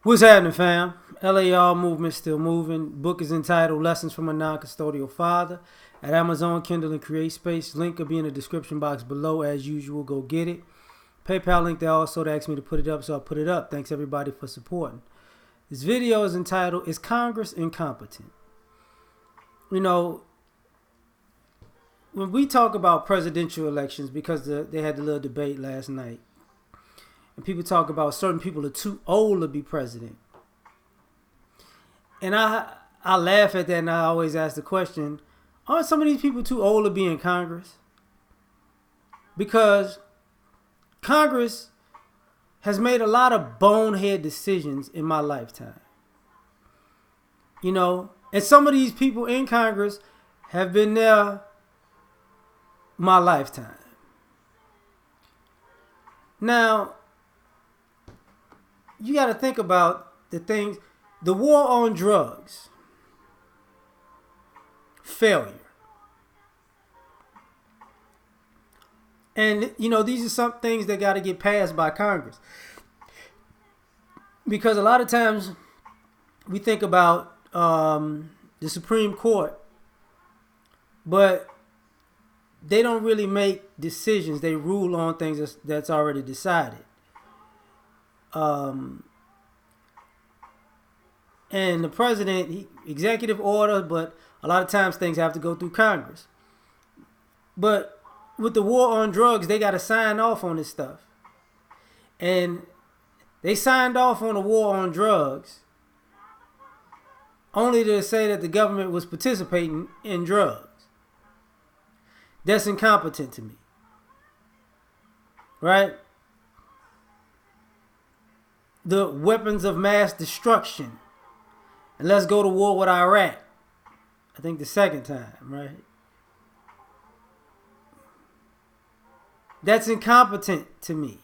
What's happening, fam? L.A.R. movement still moving. Book is entitled Lessons from a Non-Custodial Father at Amazon, Kindle, and CreateSpace. Link will be in the description box below as usual. Go get it. PayPal link there also. They asked me to put it up, so I'll put it up. Thanks everybody for supporting. This video is entitled, Is Congress Incompetent? You know, when we talk about presidential elections, because they had the little debate last night, and people talk about certain people are too old to be president. And I laugh at that, and I always ask the question, aren't some of these people too old to be in Congress? Because Congress has made a lot of bonehead decisions in my lifetime. You know, and some of these people in Congress have been there my lifetime. Now, you got to think about the things, the war on drugs, failure. And, you know, these are some things that got to get passed by Congress. Because a lot of times we think about the Supreme Court, but they don't really make decisions. They rule on things that's already decided. And the president, executive order, but a lot of times things have to go through Congress. But with the war on drugs, they got to sign off on this stuff. And they signed off on the war on drugs only to say that the government was participating in drugs. That's incompetent to me. Right? The weapons of mass destruction. And let's go to war with Iraq. I think the second time, right? That's incompetent to me.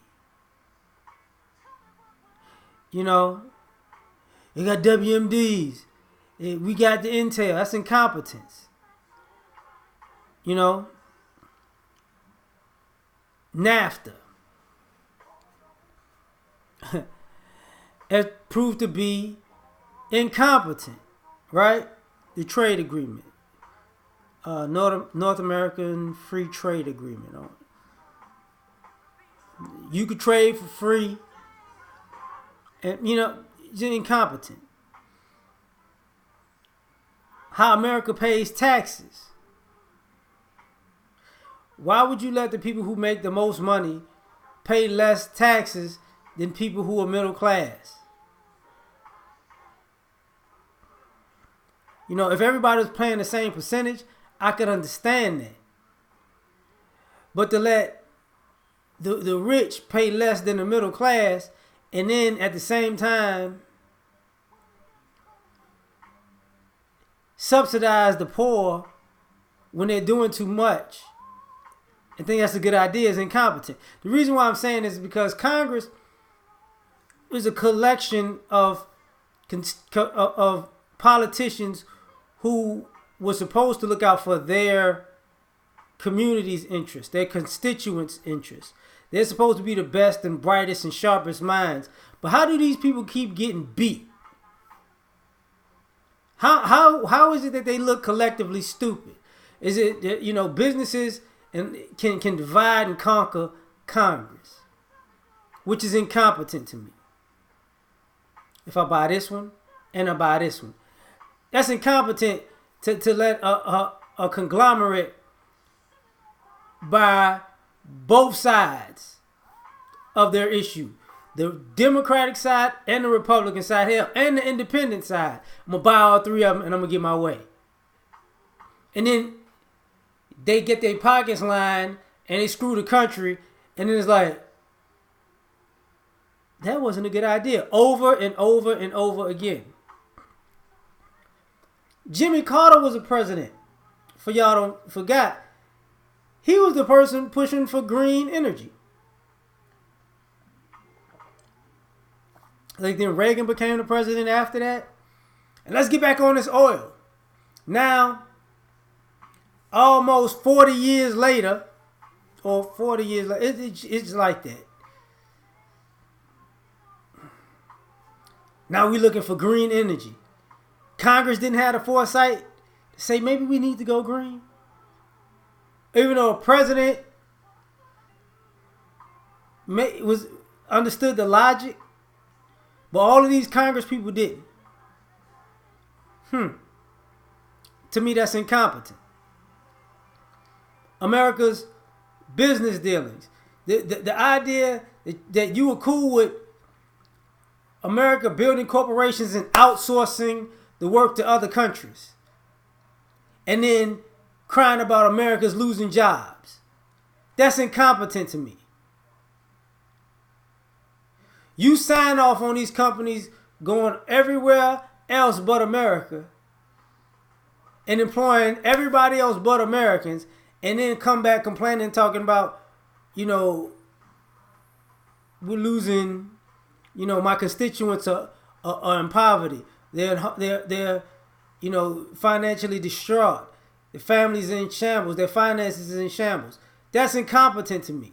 You know, you got WMDs. We got the intel. That's incompetence. You know, NAFTA. It proved to be incompetent, right? The trade agreement, North American Free Trade Agreement. You could trade for free, and you know, it's incompetent. How America pays taxes. Why would you let the people who make the most money pay less taxes than people who are middle class? You know, if everybody was paying the same percentage, I could understand that. But to let the rich pay less than the middle class, and then at the same time subsidize the poor when they're doing too much, I think that's a good idea, is incompetent. The reason why I'm saying this is because Congress is a collection of politicians who were supposed to look out for their community's interests, their constituents' interests. They're supposed to be the best and brightest and sharpest minds. But how do these people keep getting beat? How is it that they look collectively stupid? Is it that, you know, businesses and can divide and conquer Congress, which is incompetent to me. If I buy this one and I buy this one, that's incompetent to let a conglomerate buy both sides of their issue. The Democratic side and the Republican side, hell, and the independent side. I'm going to buy all three of them and I'm going to get my way. And then they get their pockets lined and they screw the country. And then it's like, that wasn't a good idea. Over and over and over again. Jimmy Carter was a president. For y'all don't forgot. He was the person pushing for green energy. Like then Reagan became the president after that. And let's get back on this oil. Now, almost 40 years later, or 40 years later, it's like that. Now we're looking for green energy. Congress didn't have the foresight to say maybe we need to go green. Even though a president was understood the logic, but all of these Congress people didn't. To me, that's incompetent. America's business dealings. The idea that you were cool with America building corporations and outsourcing the work to other countries. And then crying about America's losing jobs. That's incompetent to me. You sign off on these companies going everywhere else but America and employing everybody else but Americans, and then come back complaining, talking about, we're losing, my constituents are in poverty. They're financially distraught. Their families are in shambles. Their finances are in shambles. That's incompetent to me.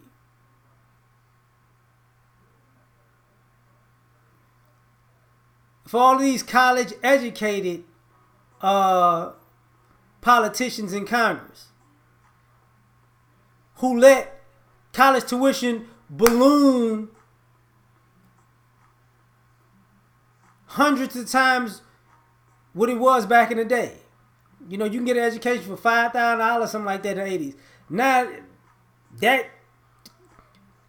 For all these college-educated politicians in Congress who let college tuition balloon hundreds of times what it was back in the day. You can get an education for $5,000, something like that in the 80s. Now, that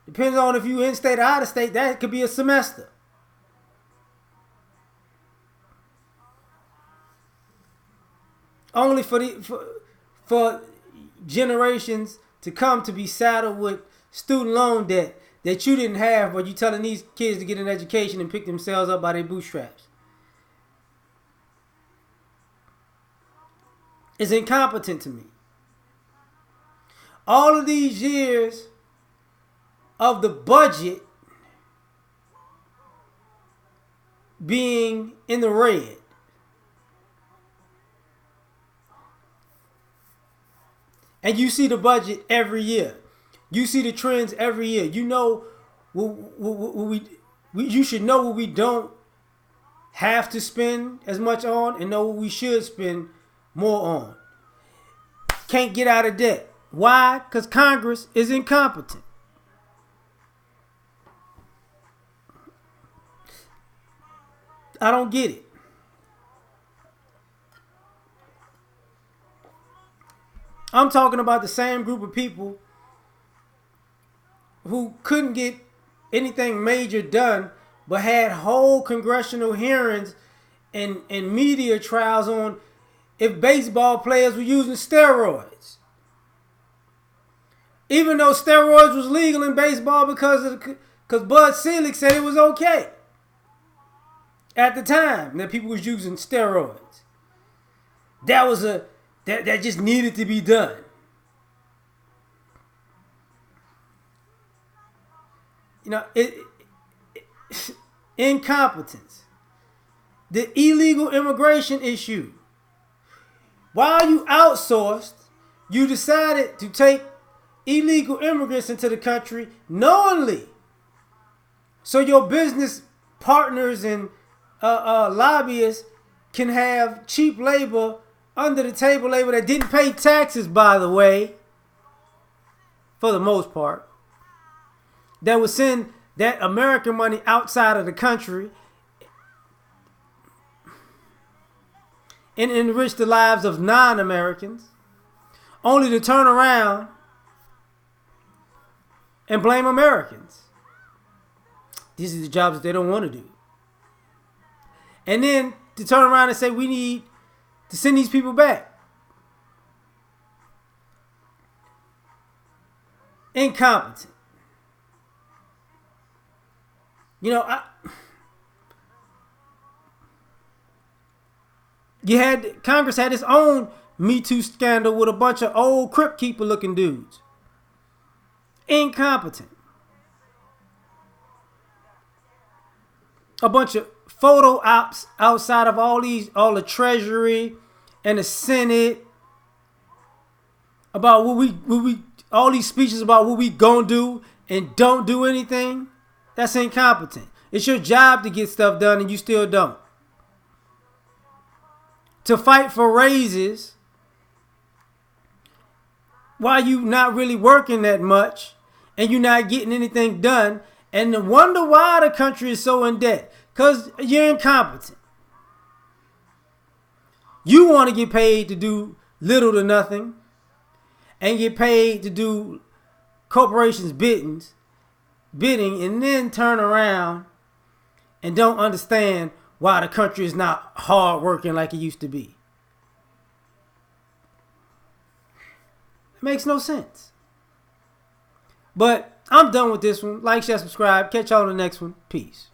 depends on if you in-state or out-of-state. That could be a semester. Only for generations to come to be saddled with student loan debt that you didn't have, but you telling these kids to get an education and pick themselves up by their bootstraps. It's incompetent to me. All of these years of the budget being in the red, and you see the budget every year. You see the trends every year. You should know what we don't have to spend as much on and know what we should spend more on. Can't get out of debt. Why? Because Congress is incompetent. I don't get it. I'm talking about the same group of people who couldn't get anything major done, but had whole congressional hearings and media trials on if baseball players were using steroids. Even though steroids was legal in baseball because Bud Selig said it was okay at the time that people was using steroids. That just needed to be done. Incompetence. The illegal immigration issue. While you outsourced, you decided to take illegal immigrants into the country knowingly. So your business partners and lobbyists can have cheap labor, under the table labor that didn't pay taxes, by the way, for the most part, that would send that American money outside of the country and enrich the lives of non-Americans, only to turn around and blame Americans. These are the jobs that they don't want to do. And then to turn around and say we need to send these people back. Incompetent. Congress had its own Me Too scandal with a bunch of old Crypt Keeper looking dudes. Incompetent. A bunch of photo ops outside of all the Treasury and the Senate about all these speeches about what we gonna do and don't do anything. That's incompetent. It's your job to get stuff done and you still don't. To fight for raises while you not really working that much and you're not getting anything done, and to wonder why the country is so in debt. Because you're incompetent. You want to get paid to do little to nothing and get paid to do corporations' bidding, and then turn around and don't understand why the country is not hard working like it used to be. It makes no sense. But I'm done with this one. Like, share, subscribe. Catch y'all on the next one. Peace.